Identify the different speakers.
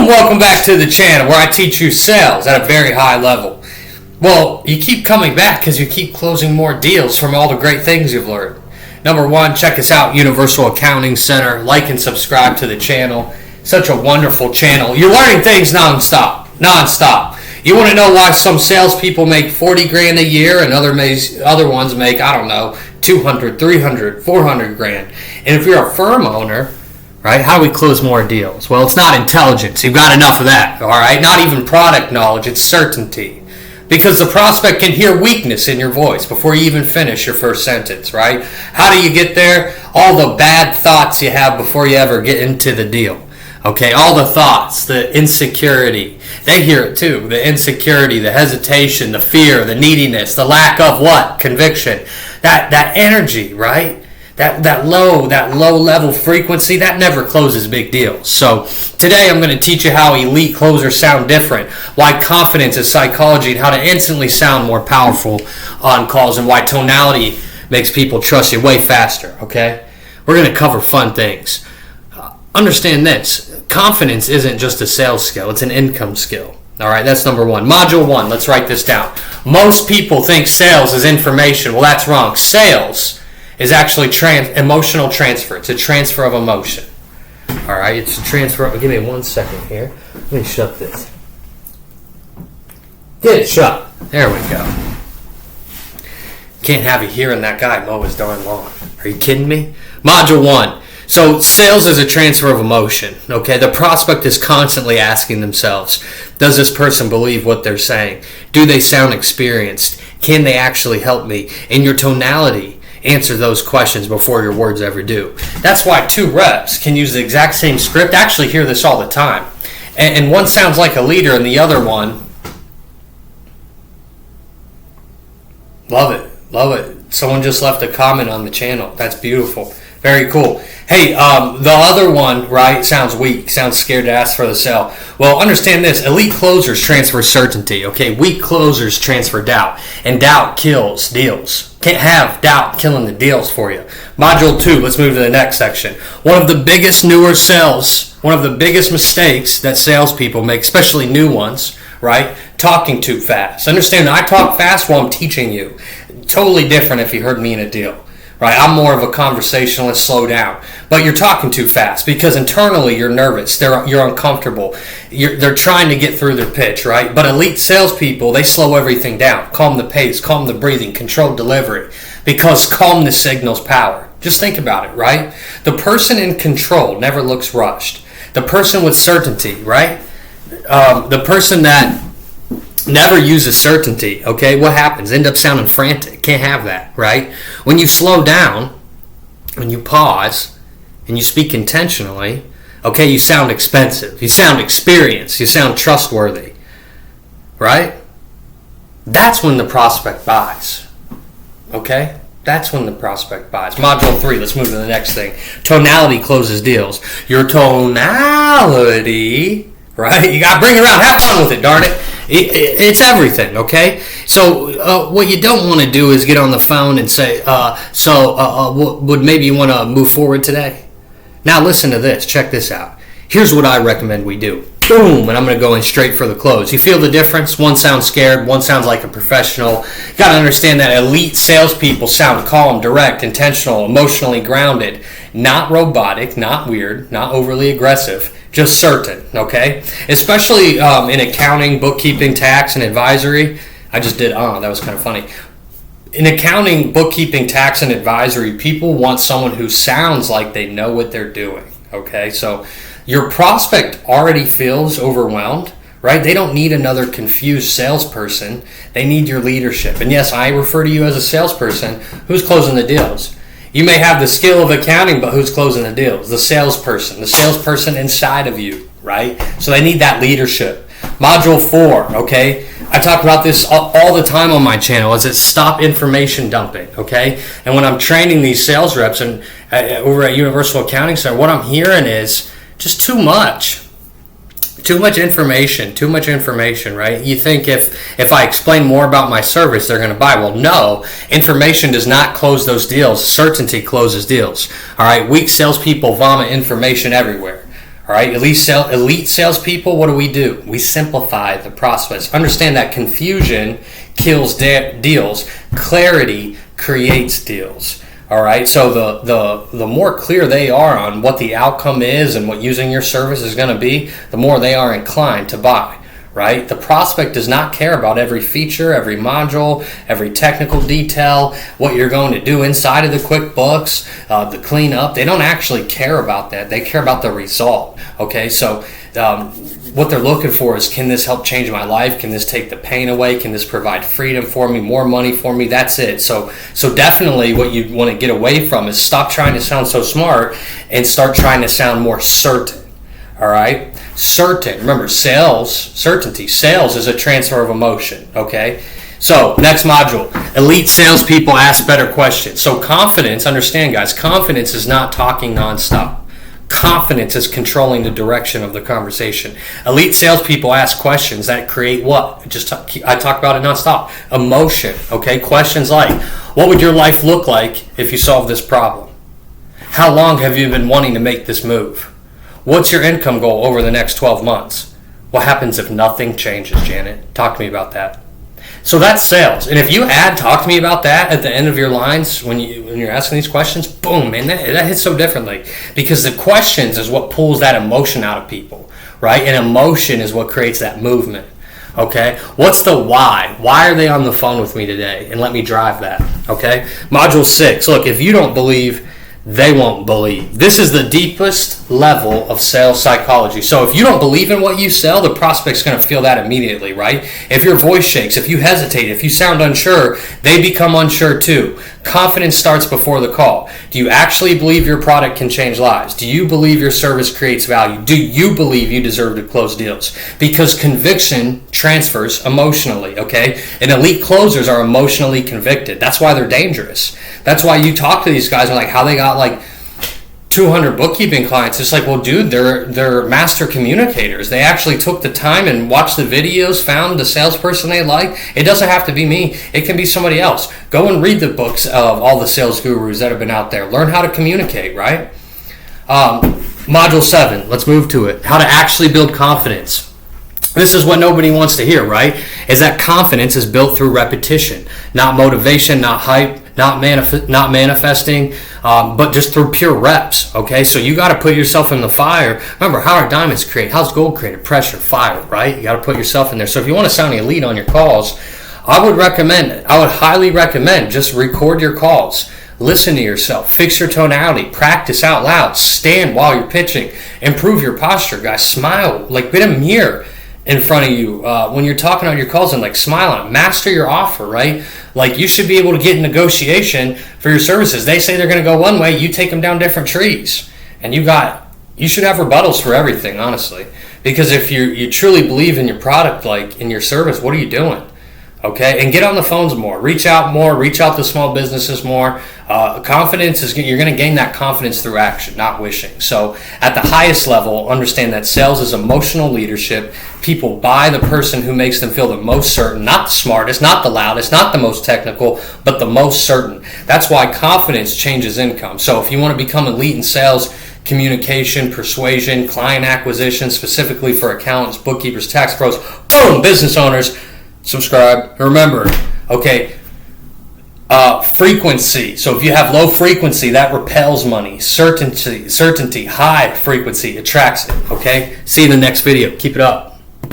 Speaker 1: Boom! Welcome back to the channel where I teach you sales at a very high level. Well, you keep coming back because you keep closing more deals from all the great things you've learned. Number one, check us out, Universal Accounting Center. Like and subscribe to the channel. Such a wonderful channel. You're learning things nonstop. You want to know why some salespeople make 40 grand a year and other ones make, 200, 300, 400 grand. And if you're a firm owner, right, how do we close more deals? Well, it's not intelligence. You've got enough of that, all right? Not even product knowledge. It's certainty. Because the prospect can hear weakness in your voice before you even finish your first sentence, right? How do you get there? All the bad thoughts you have before you ever get into the deal. Okay, all the thoughts, the insecurity. They hear it too. The insecurity, the hesitation, the fear, the neediness, the lack of what? Conviction. That energy, right? That low level frequency, that never closes big deals. So today I'm going to teach you how elite closers sound different, why confidence is psychology, and how to instantly sound more powerful on calls, and why tonality makes people trust you way faster, okay? We're going to cover fun things. Understand this. Confidence isn't just a sales skill, it's an income skill. All right, that's number one. Module 1, let's write this down. Most people think sales is information. Well, that's wrong. Sales is actually emotional transfer. It's a transfer of emotion. All right, it's a transfer. Give me 1 second here. Let me shut this. Get it shut. There we go. Can't have you hearing that guy mow his darn lawn. Are you kidding me? Module 1. So sales is a transfer of emotion, okay? The prospect is constantly asking themselves, does this person believe what they're saying? Do they sound experienced? Can they actually help me? And your tonality, answer those questions before your words ever do. That's why 2 reps can use the exact same script. I actually hear this all the time. And one sounds like a leader and the other one, love it. Someone just left a comment on the channel. That's beautiful. Very cool. Hey, the other one, right, sounds weak, sounds scared to ask for the sale. Well, understand this. Elite closers transfer certainty, okay? Weak closers transfer doubt, and doubt kills deals. Can't have doubt killing the deals for you. Module 2, let's move to the next section. One of the biggest mistakes that salespeople make, especially new ones, right? Talking too fast. Understand, I talk fast while I'm teaching you. Totally different if you heard me in a deal. Right, I'm more of a conversationalist, slow down. But you're talking too fast because internally you're nervous, you're uncomfortable. They're trying to get through their pitch, right? But elite salespeople, they slow everything down. Calm the pace, calm the breathing, control delivery. Because calmness signals power. Just think about it, right? The person in control never looks rushed. The person with certainty, right? The person that never uses certainty, okay? What happens? End up sounding frantic. Can't have that, right? When you slow down, when you pause, and you speak intentionally, okay, you sound expensive. You sound experienced. You sound trustworthy, right? That's when the prospect buys, okay? That's when the prospect buys. Module 3, let's move to the next thing. Tonality closes deals. Your tonality, right? You got to bring it around. Have fun with it, darn it. It's everything, okay? So what you don't want to do is get on the phone and say, would maybe you want to move forward today? Now listen to this. Check this out. Here's what I recommend we do. Boom, and I'm going to go in straight for the close. You feel the difference? One sounds scared, one sounds like a professional. You got to understand that elite salespeople sound calm, direct, intentional, emotionally grounded, not robotic, not weird, not overly aggressive. Just certain, okay? Especially in accounting, bookkeeping, tax, and advisory. I just did, that was kind of funny. In accounting, bookkeeping, tax, and advisory, people want someone who sounds like they know what they're doing, okay? So your prospect already feels overwhelmed, right? They don't need another confused salesperson. They need your leadership. And yes, I refer to you as a salesperson. Who's closing the deals? You may have the skill of accounting, but who's closing the deals? The salesperson inside of you, right? So they need that leadership. Module 4, okay? I talk about this all the time on my channel, is it's stop information dumping, okay? And when I'm training these sales reps and over at Universal Accounting Center, what I'm hearing is just too much. Too much information, right? You think if I explain more about my service, they're going to buy. Well, no. Information does not close those deals. Certainty closes deals. All right? Weak salespeople vomit information everywhere, All right, elite salespeople, what do? We simplify the process. Understand that confusion kills deals. Clarity creates deals. All right, so the more clear they are on what the outcome is and what using your service is going to be, the more they are inclined to buy. Right? The prospect does not care about every feature, every module, every technical detail, what you're going to do inside of the QuickBooks, the cleanup. They don't actually care about that. They care about the result. Okay, so what they're looking for is, can this help change my life? Can this take the pain away? Can this provide freedom for me, more money for me? That's it. So definitely what you want to get away from is stop trying to sound so smart and start trying to sound more certain. All right? Certain. Remember, certainty. Sales is a transfer of emotion. Okay? So, next module. Elite salespeople ask better questions. So, confidence, understand, guys, confidence is not talking nonstop. Confidence is controlling the direction of the conversation. Elite salespeople ask questions that create what? I talk about it nonstop. Emotion. Okay? Questions like, what would your life look like if you solved this problem? How long have you been wanting to make this move? What's your income goal over the next 12 months? What happens if nothing changes, Janet? Talk to me about that. So that's sales. And if you add talk to me about that at the end of your lines when you're asking these questions, boom, man, that hits so differently. Because the questions is what pulls that emotion out of people, right? And emotion is what creates that movement. Okay? What's the why? Why are they on the phone with me today? And let me drive that. Okay? Module 6. Look, if you don't believe, they won't believe. This is the deepest level of sales psychology. So if you don't believe in what you sell, the prospect's going to feel that immediately, right? If your voice shakes, if you hesitate, if you sound unsure, they become unsure too. Confidence starts before the call. Do you actually believe your product can change lives? Do you believe your service creates value? Do you believe you deserve to close deals? Because conviction transfers emotionally, okay? And elite closers are emotionally convicted. That's why they're dangerous. That's why you talk to these guys and like how they got like 200 bookkeeping clients. It's like, well, dude, they're master communicators. They actually took the time and watched the videos, found the salesperson they like. It doesn't have to be me. It can be somebody else. Go and read the books of all the sales gurus that have been out there. Learn how to communicate, right? Module 7, let's move to it. How to actually build confidence. This is what nobody wants to hear, right? Is that confidence is built through repetition, not motivation, not hype, not manifesting, but just through pure reps, okay? So you got to put yourself in the fire. Remember, how are diamonds created? How's gold created? Pressure, fire, right? You got to put yourself in there. So if you want to sound elite on your calls, I would highly recommend just record your calls. Listen to yourself. Fix your tonality. Practice out loud. Stand while you're pitching. Improve your posture, guys. Smile. Like, get a mirror in front of you when you're talking on your calls and like smile on it. Master your offer, right? Like, you should be able to get negotiation for your services. They say they're going to go one way, you take them down different trees, and you should have rebuttals for everything, honestly, because if you truly believe in your product, like in your service, what are you doing? Okay, and get on the phones more, reach out to small businesses more. Confidence you're going to gain that confidence through action, not wishing. So at the highest level, understand that sales is emotional leadership. People buy the person who makes them feel the most certain, not the smartest, not the loudest, not the most technical, but the most certain. That's why confidence changes income. So if you want to become elite in sales, communication, persuasion, client acquisition, specifically for accountants, bookkeepers, tax pros, boom, business owners, subscribe. Remember, okay, frequency. So if you have low frequency, that repels money. Certainty, high frequency attracts it. Okay, see you in the next video. Keep it up.